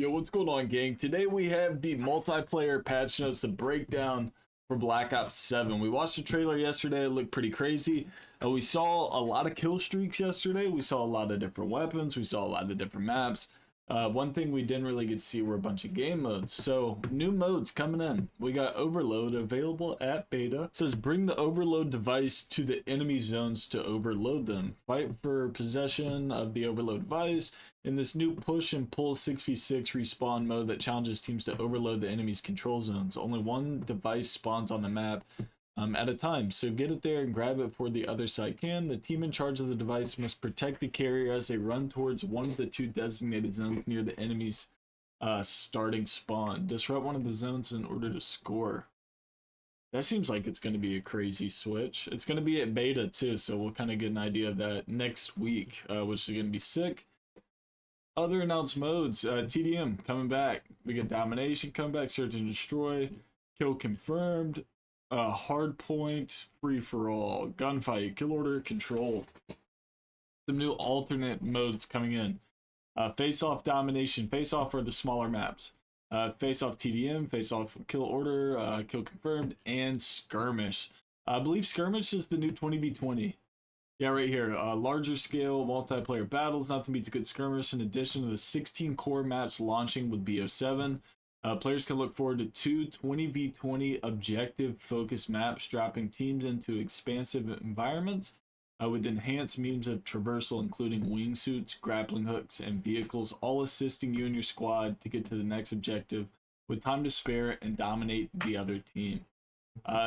Yo, what's going on, gang? Today we have the multiplayer patch notes, the breakdown for Black Ops 7. We watched the trailer yesterday. It looked pretty crazy. We saw a lot of kill streaks yesterday. We saw a lot of different weapons. We saw a lot of different maps. One thing we didn't really get to see were a bunch of game modes. So, new modes coming in. We got Overload available at beta. It says bring the Overload device to the enemy zones to overload them. Fight for possession of the Overload device in this new push and pull 6v6 respawn mode that challenges teams to overload the enemy's control zones. Only one device spawns on the map at a time, so get it there and grab it before the other side can. The team in charge of the device must protect the carrier as they run towards one of the two designated zones near the enemy's starting spawn. Disrupt one of the zones in order to score. That seems like it's going to be a crazy switch. It's going to be at beta too, so we'll kind of get an idea of that next week, which is going to be sick. Other announced modes, TDM coming back. We get Domination coming back, Search and Destroy, Kill Confirmed, Hardpoint, Free for All, Gunfight, Kill Order, Control. Some new alternate modes coming in. Face Off, Domination. Face Off are the smaller maps. Face Off TDM, Face Off Kill Order, Kill Confirmed, and Skirmish. I believe Skirmish is the new 20v20. Yeah, right here. Larger scale multiplayer battles. Nothing beats a good skirmish. In addition to the 16 core maps launching with BO7, players can look forward to two 20v20 objective focused maps, dropping teams into expansive environments with enhanced means of traversal, including wingsuits, grappling hooks, and vehicles, all assisting you and your squad to get to the next objective with time to spare and dominate the other team.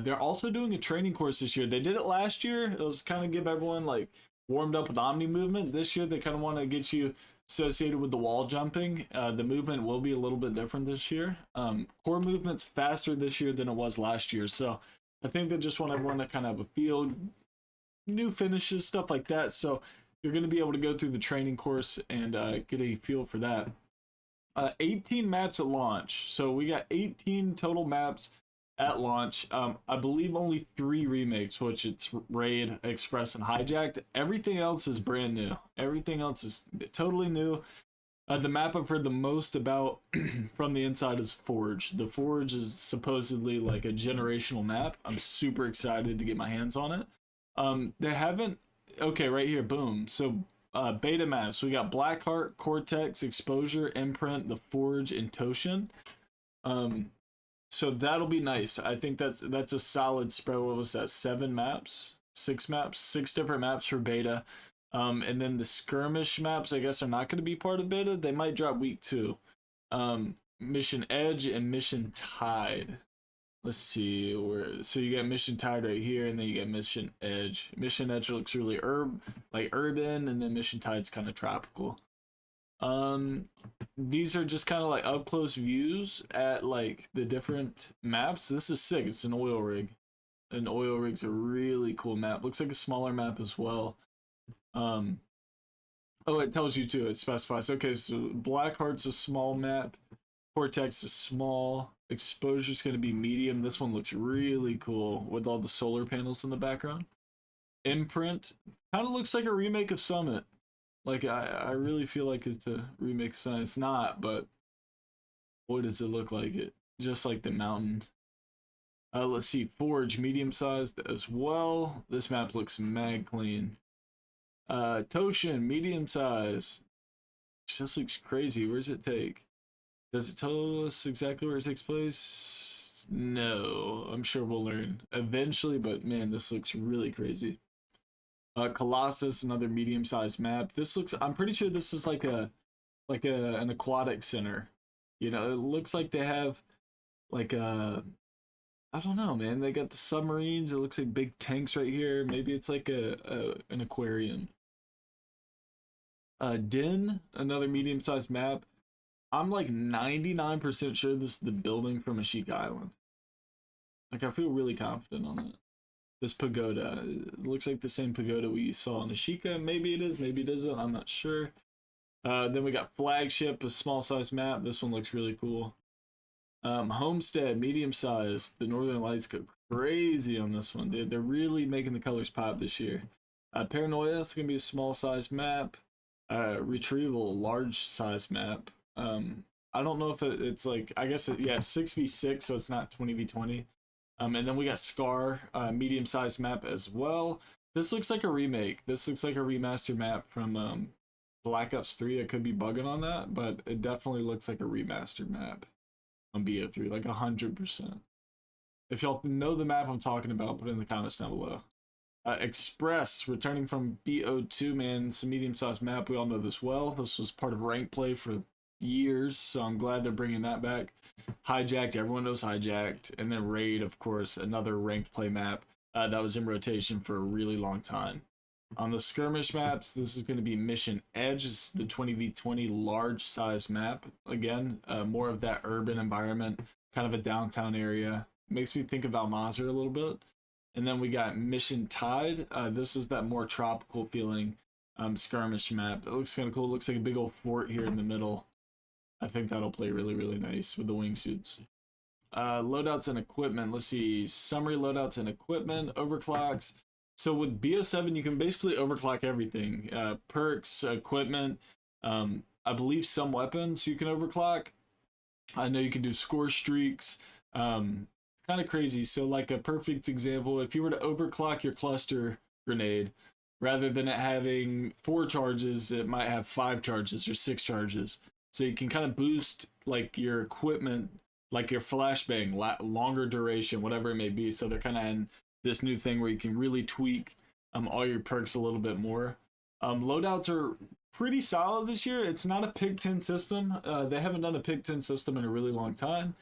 They're also doing a training course this year. They did it last year. It was kind of give everyone like warmed up with Omni movement. This year they kind of want to get you associated with the wall jumping. The movement will be a little bit different this year. Core movement's faster this year than it was last year. So I think they just want everyone to kind of have a feel, new finishes, stuff like that. So you're going to be able to go through the training course and get a feel for that. 18 maps at launch. So we got 18 total maps at launch. I believe only 3 remakes, which it's Raid, Express, and Hijacked. Everything else is brand new. Everything else is totally new. The map I've heard the most about from the inside is Forge. The Forge is supposedly like a generational map. I'm super excited to get my hands on it. They haven't... Okay, right here, boom. So, beta maps. We got Blackheart, Cortex, Exposure, Imprint, The Forge, and Toshin. So that'll be nice. I think that's a solid spread. What was that? 7 maps? 6 maps? 6 different maps for beta. And then the skirmish maps, I guess, are not going to be part of beta. They might drop week 2. Mission Edge and Mission Tide. Let's see where. So you got Mission Tide right here, and then you got Mission Edge. Mission Edge looks really urban, and then Mission Tide's kind of tropical. These are just kind of like up close views at like the different maps. This is sick. It's an oil rig. An oil rig's a really cool map. Looks like a smaller map as well. Oh, it tells you too. It specifies. Okay, so Blackheart's a small map. Cortex is small. Exposure's going to be medium. This one looks really cool with all the solar panels in the background. Imprint kind of looks like a remake of Summit. Like, I really feel like it's a remake. It's not, but boy, does it look like it. Just like the mountain. Let's see. Forge, medium-sized as well. This map looks mad clean. Toshin, medium-sized. This looks crazy. Where does it take? Does it tell us exactly where it takes place? No. I'm sure we'll learn eventually, but man, this looks really crazy. Colossus, another medium-sized map. This looks, I'm pretty sure this is like an aquatic center. You know, it looks like they have like I don't know, man. They got the submarines. It looks like big tanks right here. Maybe it's like an aquarium. Den, another medium-sized map. I'm like 99% sure this is the building from Ashika Island. Like, I feel really confident on that. This pagoda, it looks like the same pagoda we saw on Ashika. Maybe it is, maybe it isn't, I'm not sure. Then we got Flagship, a small size map. This one looks really cool. Homestead, medium sized. The Northern Lights go crazy on this one, dude. They're really making the colors pop this year. Paranoia, it's gonna be a small size map. Retrieval, large size map. I don't know if it's like, I guess yeah, 6v6, so it's not 20v20. And then we got Scar, medium-sized map as well. This looks like a remake. This looks like a remastered map from Black Ops 3. I could be bugging on that, but it definitely looks like a remastered map on BO3, like 100%. If y'all know the map I'm talking about, put it in the comments down below. Express, returning from BO2, man. It's a medium-sized map. We all know this well. This was part of rank play for years, so I'm glad they're bringing that back. Hijacked, everyone knows Hijacked. And then Raid, of course, another ranked play map that was in rotation for a really long time. On the skirmish maps, this is going to be Mission Edge. It's the 20v20 large size map. Again, more of that urban environment, kind of a downtown area. Makes me think of Al Mazrah a little bit. And then we got Mission Tide. This is that more tropical feeling skirmish map. It looks kind of cool. It looks like a big old fort here in the middle. I think that'll play really, really nice with the wingsuits. Loadouts and equipment. Let's see. Summary loadouts and equipment. Overclocks. So with BO7, you can basically overclock everything. Perks, equipment. I believe some weapons you can overclock. I know you can do score streaks. It's kind of crazy. So like a perfect example, if you were to overclock your cluster grenade, rather than it having 4 charges, it might have 5 charges or 6 charges. So you can kind of boost like your equipment, like your flashbang, longer duration, whatever it may be. So they're kind of in this new thing where you can really tweak all your perks a little bit more. Loadouts are pretty solid this year. It's not a pick 10 system. They haven't done a pick 10 system in a really long time.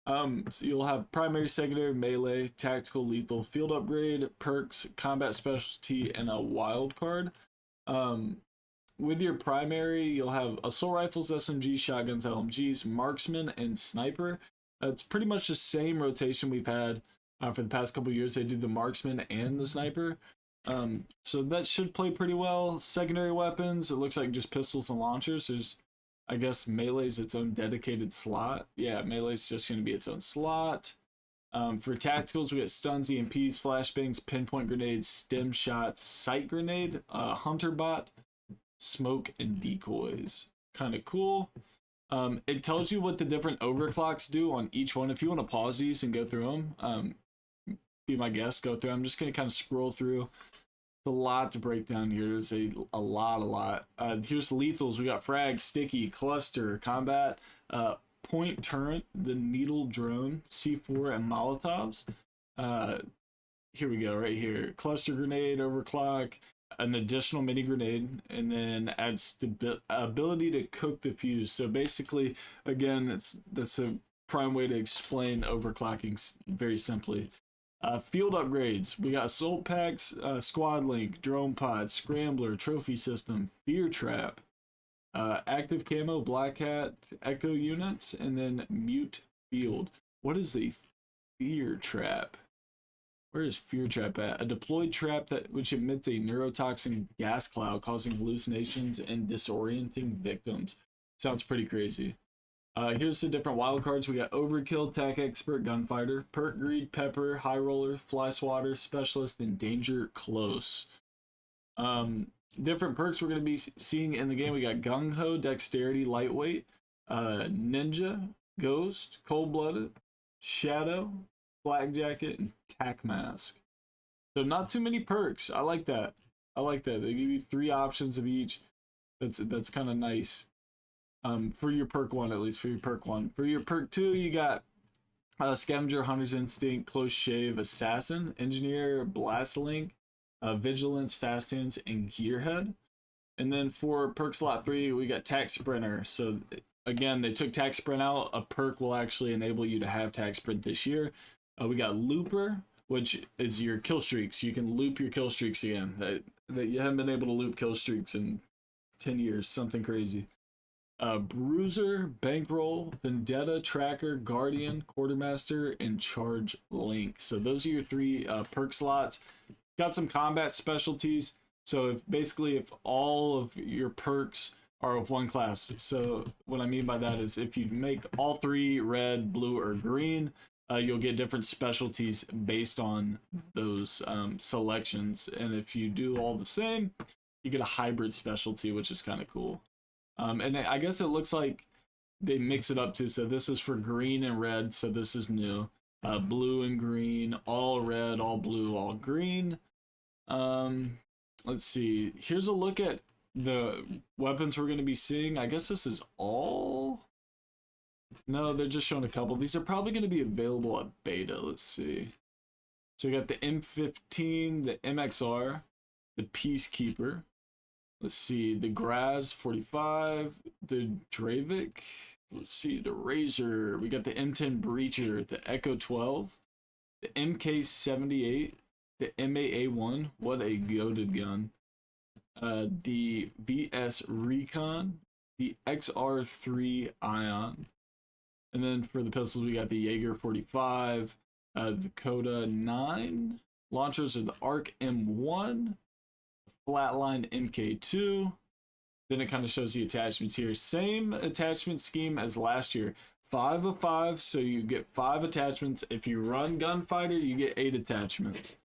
So you'll have primary, secondary, melee, tactical, lethal, field upgrade, perks, combat specialty, and a wild card. With your primary, you'll have assault rifles, SMGs, shotguns, LMGs, marksman, and sniper. It's pretty much the same rotation we've had for the past couple years. They do the marksman and the sniper. So that should play pretty well. Secondary weapons, it looks like just pistols and launchers. There's, I guess, melee's its own dedicated slot. Yeah, melee's just going to be its own slot. For tacticals, we got stuns, EMPs, flashbangs, pinpoint grenades, stem shots, sight grenade, hunter bot, smoke, and decoys. Kind of cool. It tells you what the different overclocks do on each one. If you want to pause these and go through them, be my guest, go through. I'm just going to kind of scroll through. It's a lot to break down here. There's a lot. Here's lethals. We got frag, sticky, cluster, combat, point turret, the needle drone, C4, and molotovs. Here we go, right here. Cluster grenade, overclock, an additional mini grenade, and then adds ability to cook the fuse. So basically, again, that's a prime way to explain overclocking very simply. Field upgrades. We got assault packs, squad link, drone pod, scrambler, trophy system, fear trap, active camo, black hat, echo units, and then mute field. What is a fear trap? Where is fear trap at? A deployed trap which emits a neurotoxin gas cloud, causing hallucinations and disorienting victims. Sounds pretty crazy. Here's the different wildcards. We got Overkill, Tech Expert, Gunfighter, Perk Greed, Pepper, High Roller, Fly Swatter, Specialist, and Danger Close. Different perks we're going to be seeing in the game. We got Gung Ho, Dexterity, Lightweight, Ninja, Ghost, Cold Blooded, Shadow, Black Jacket, and Tac Mask. So not too many perks. I like that. They give you 3 options of each. That's kind of nice. For your perk 1, at least for your perk 1. For your perk 2, you got Scavenger, Hunter's Instinct, Close Shave, Assassin, Engineer, Blast Link, Vigilance, Fast Hands, and Gearhead. And then for perk slot 3, we got Tac Sprinter. So again, they took Tac Sprint out. A perk will actually enable you to have Tac Sprint this year. We got Looper, which is your kill streaks. You can loop your kill streaks again. That you haven't been able to loop kill streaks in 10 years. Something crazy. Bruiser, Bankroll, Vendetta, Tracker, Guardian, Quartermaster, and Charge Link. So those are your 3 perk slots. Got some combat specialties. So if all of your perks are of one class. So what I mean by that is if you make all 3 red, blue, or green, you'll get different specialties based on those selections. And if you do all the same, you get a hybrid specialty, which is kind of cool. And I guess it looks like they mix it up too. So this is for green and red, so this is new. Blue and green, all red, all blue, all green. Let's see. Here's a look at the weapons we're going to be seeing. I guess this is all. No, they're just showing a couple. These are probably going to be available at beta. Let's see. So we got the M15, the MXR, the Peacekeeper. Let's see, the Graz 45, the Dravik. Let's see, the Razor. We got the M10 Breacher, the Echo 12, the MK78, the MAA1. What a goated gun. The VS Recon, the XR3 Ion. And then for the pistols, we got the Jaeger 45, the Coda 9. Launchers are the ARC M1, Flatline MK2. Then it kind of shows the attachments here. Same attachment scheme as last year. 5 of 5, so you get 5 attachments. If you run Gunfighter, you get 8 attachments.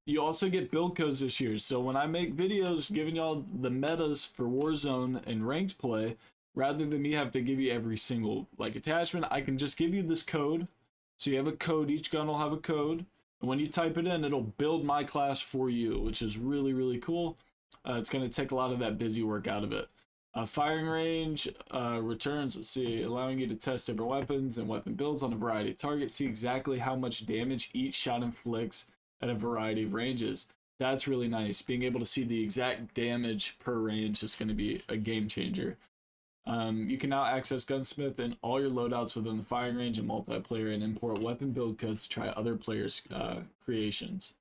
You also get build codes this year. So when I make videos giving y'all the metas for Warzone and ranked play, rather than me have to give you every single like attachment, I can just give you this code. So you have a code. Each gun will have a code. And when you type it in, it'll build my class for you, which is really, really cool. It's going to take a lot of that busy work out of it. Firing range returns, let's see, allowing you to test different weapons and weapon builds on a variety of targets. See exactly how much damage each shot inflicts at a variety of ranges. That's really nice. Being able to see the exact damage per range is going to be a game changer. You can now access Gunsmith and all your loadouts within the firing range and multiplayer, and import weapon build codes to try other players' creations.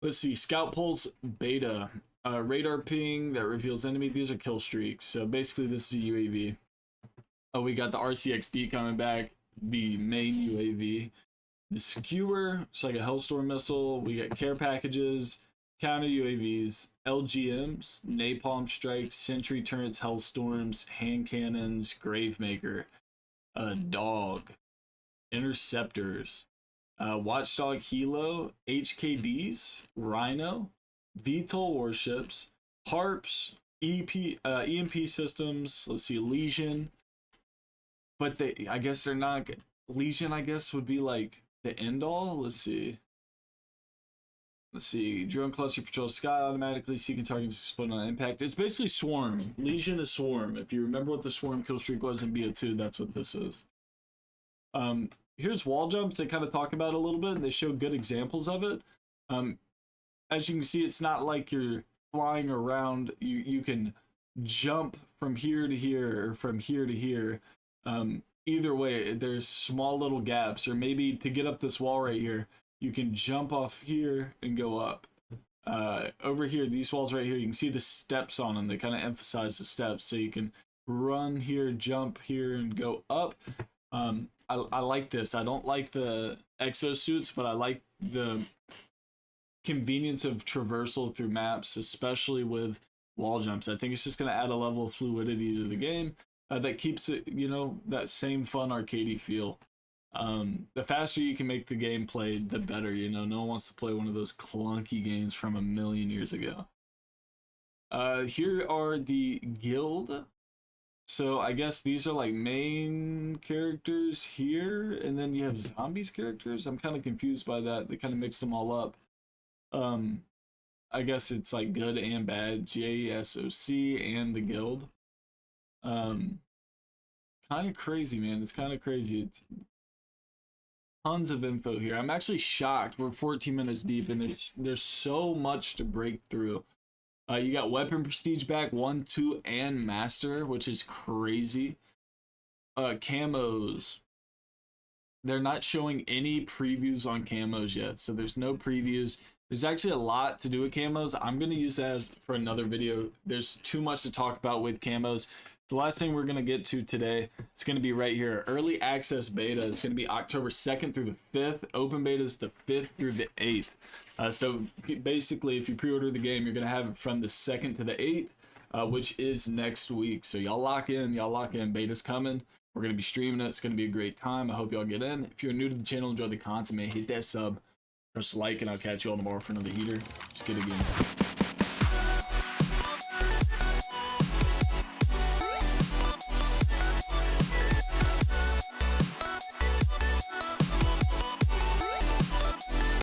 Let's see, Scout Pulse Beta. Radar ping that reveals enemy. These are kill streaks. So basically this is a UAV. Oh, we got the RCXD coming back, the main UAV. The Skewer, it's like a Hellstorm missile. We got care packages, counter UAVs, LGMs, napalm strikes, sentry turrets, Hellstorms, hand cannons, Gravemaker, dog, interceptors, Watchdog Helo, HKDs, Rhino, VTOL warships, harps, EMP systems. Let's see, Legion. But I guess they're not. Legion, I guess, would be like the end all. Let's see. Drone cluster patrols sky automatically, seeking targets explode on impact. It's basically Swarm. Legion is Swarm. If you remember what the Swarm kill streak was in BO2, that's what this is. Here's wall jumps. They kind of talk about it a little bit, and they show good examples of it. As you can see, it's not like you're flying around. You can jump from here to here or from here to here. Either way, there's small little gaps, or maybe to get up this wall right here, you can jump off here and go up. Over here, these walls right here, you can see the steps on them. They kind of emphasize the steps, so you can run here, jump here, and go up. I like this. I don't like the exosuits, but I like the convenience of traversal through maps, especially with wall jumps. I think it's just going to add a level of fluidity to the game that keeps it, that same fun arcadey feel. The faster you can make the game played, the better. No one wants to play one of those clunky games from a million years ago. Here are the guild. So I guess these are like main characters here, and then you have zombies characters. I'm kind of confused by that. They kind of mixed them all up. I guess it's like good and bad, JSOC and the guild. Kind of crazy, man. It's kind of crazy. It's tons of info here. I'm actually shocked. We're 14 minutes deep, and there's so much to break through. You got weapon prestige back 1, 2, and master, which is crazy. Camos. They're not showing any previews on camos yet, so there's no previews. There's actually a lot to do with camos. I'm going to use that for another video. There's too much to talk about with camos. The last thing we're going to get to today, it's going to be right here. Early access beta. It's going to be October 2nd through the 5th. Open beta is the 5th through the 8th. So basically, if you pre-order the game, you're going to have it from the 2nd to the 8th, which is next week. So y'all lock in. Beta's coming. We're going to be streaming it. It's going to be a great time. I hope y'all get in. If you're new to the channel, enjoy the content, man, hit that sub, press like, and I'll catch you all tomorrow for another heater. Let's get it again.